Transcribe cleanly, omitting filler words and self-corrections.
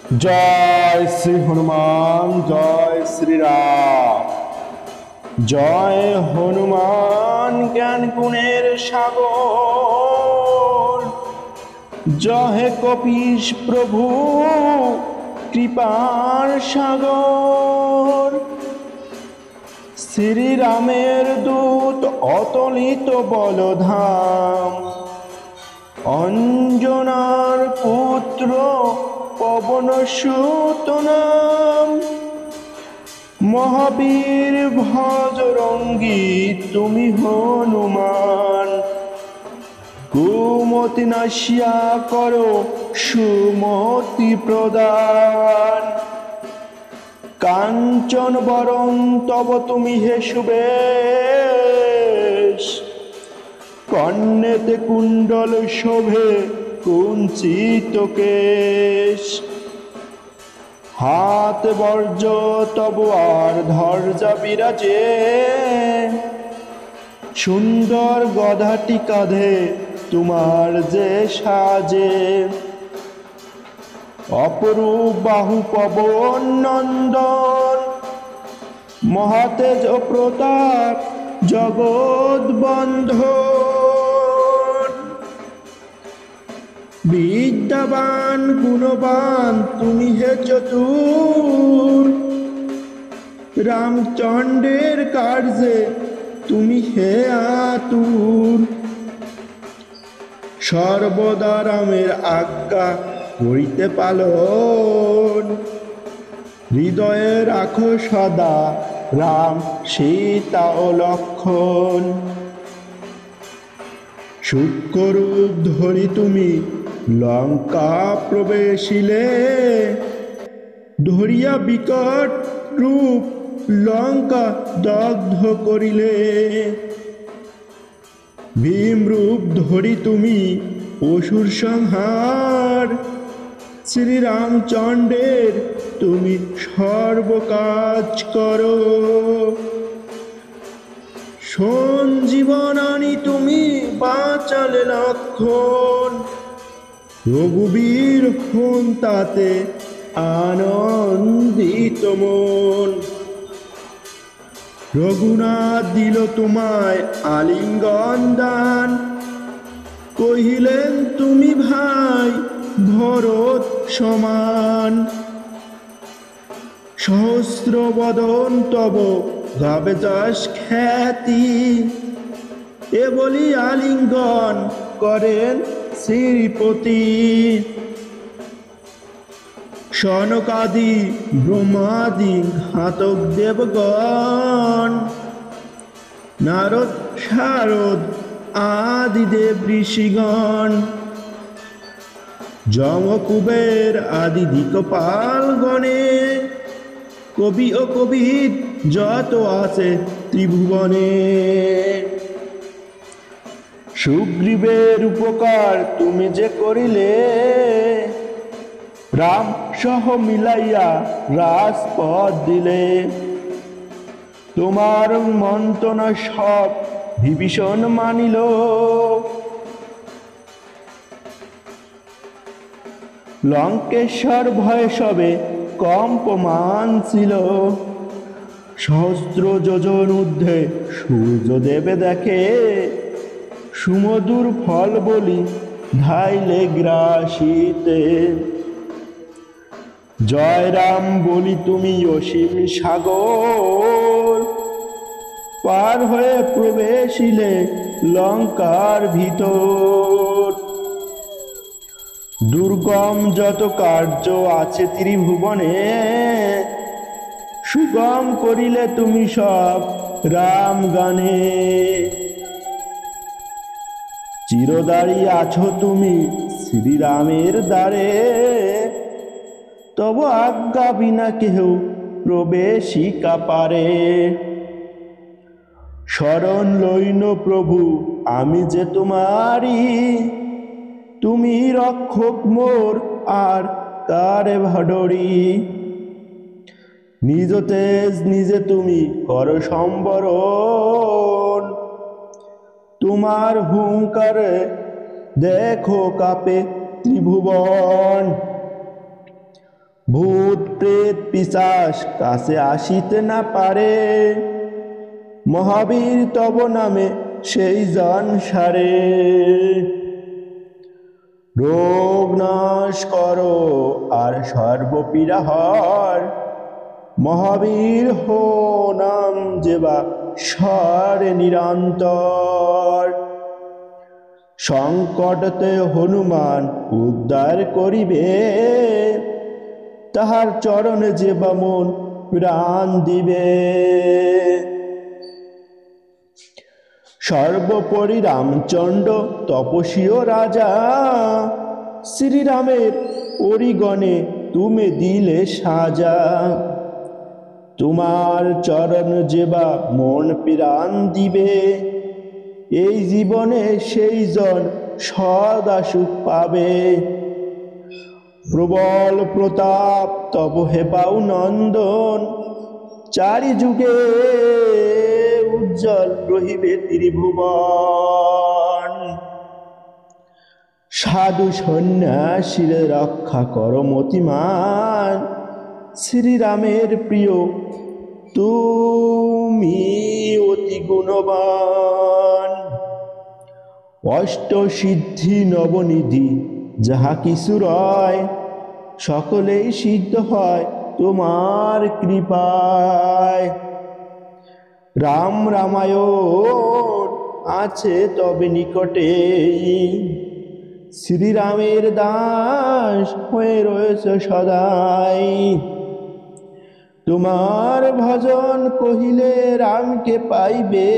জয় শ্রী হনুমান, জয় শ্রীরাম। জয় হনুমান জ্ঞান গুণের সাগর, জয় কপীশ প্রভু কৃপার সাগর। শ্রীরামের দূত অতলিত বলধাম, অঞ্জনার পুত্র পবন সুত নাম। মহাবীর ভজরঙ্গী তুমি হনুমান, কুমতি নাশিয়া করো সুমতি প্রদান। কাঞ্চন বরং তব তুমি হে সুবেশ, কর্ণেতে কুণ্ডল শোভে কুঞ্চিত কেশ। হাত বর্জ তব আর ধর্জা বিরাজে, সুন্দর গধাটি কাঁধে তোমার যে সাজে। অপরূপ বাহু পবন নন্দন, মহাতেজ প্রতাপ জগৎ বন্ধন। বিদ্যাবান গুণবান তুমি হে চতুর, রামচন্দ্রের কার্যে তুমি হে আতুর। সর্বদা রামের আজ্ঞা করিতে পালন, হৃদয়ে রাখো সদা রাম সীতা ও লক্ষণ। সূক্ষ্মরূপ ধরি তুমি লঙ্কা প্রবেশিলে, ধরিয়া বিকট রূপ লঙ্কা দগ্ধ করিলে। ভীম রূপ ধরি তুমি অসুর সংহার, শ্রীরামচন্দ্রের তুমি সর্বকাজ করো। সঞ্জীবনানি তুমি বাঁচালে লক্ষণ, রঘুবীর হন তাতে আনন্দিত মন। রঘুনাথ দিল তোমায় আলিঙ্গন দান, কহিলেন তুমি ভাই ভরত সমান। সহস্র বদন তব গাবে যশ খ্যাতি, এ বলি আলিঙ্গন করেন শ্রীপতি। সনকাদি ব্রহ্মাদি ঘাতক দেবগণ, নারদ শারদ আদি দেব ঋষিগণ। যম কুবের আদি দিকপাল গণে, কবি ও কবিদ যত আছে ত্রিভুবনে। সুগ্রীবের উপকার তুমি যে করিলে, রাম সহ মিলাইয়া রাজপথ দিলে। তোমার মন্ত্রণা সব বিভীষণ মানিল, লঙ্কেশ্বর ভয়ে সবে কম্পমান ছিল। সহস্র যোজন ঊর্ধ্বে সূর্য দেবে দেখে, সুমধুর ফল বলি ধাইলে গ্রাসিতে। জয় রাম বলি তুমি অসীম সাগর, পার হয়ে প্রবেশিলে লঙ্কার ভিতর। দুর্গম যত কার্য আছে ত্রিভুবনে, সুগম করিলে তুমি সব রাম গানে। চিরদারি আছো তুমি শ্রীরামের দ্বারে, তব আজ্ঞা বিনা কেহ প্রবেশিকা পারে। শরণ লইন প্রভু আমি যে তোমারি, তুমি রক্ষক মোর আর কারে ভাডরি। নিজ তেজ নিজে তুমি কর সম্বরণ, তোমার হুঙ্কারে দেখো কাপে ত্রিভুবন। ভূত প্রেত পিশাচ কাছে আসিতে না পারে, মহাবীর তব নামে সেই জন সারে। রোগ নাশ করো আর সর্বপীড়া হর, মহাবীর হো নাম যেবা স্বরে নিরন্তর। সংকটতে হনুমান উদ্ধার করিবে, তাহার চরণে যেবা মন প্রাণ দিবে। সর্বোপরি রামচন্দ্র তপস্বী ও রাজা, শ্রীরামের পরিগণে তুমি দিলে সাজা। তোমার চরণ যেবা মন প্রাণ দিবে, এই জীবনে সেই জন সদা সুখ পাবে। প্রবল প্রতাপ তব হেপাউ নন্দন, চারি যুগে উজ্জ্বল রহিবে ত্রিভুবন। সাধু সন্ন্যাসীর রক্ষা কর মতিমান, শ্রীরামের প্রিয় তুমি অতি গুণবান। অষ্ট সিদ্ধি নবনিধি যাহা কিছু রয়, সকলেই সিদ্ধ হয় তোমার কৃপায়। রাম রামায়ণ আছে তবে নিকটে, শ্রীরামের দাস হয়ে রয়েছে সদাই। তোমার ভজন কহিলে রামকে পাইবে,